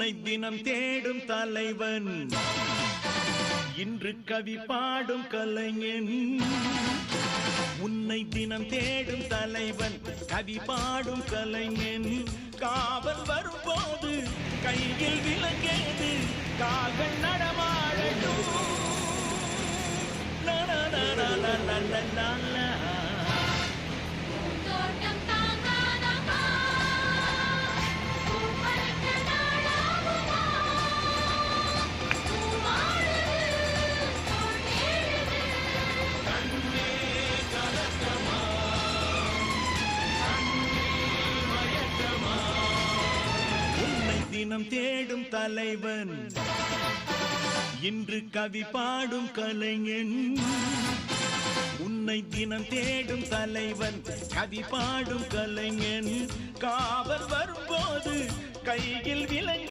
உன்னை தினம் தேடும் தலைவன், இன்று கவி பாடும் கலைஞன். உன்னை தினம் தேடும் தலைவன், கவி பாடும் கலைஞன். காவல் வரும்போது கையில் விலங்கேது, கால்கள் நடமாடட்டும். தினம் தேடும் தலைவன், இன்று கவி பாடும் கலைஞன். உன்னை தினம் தேடும் தலைவன், கவி பாடும் கலைஞன். காவல் வரும்போது கையில் விலங்கு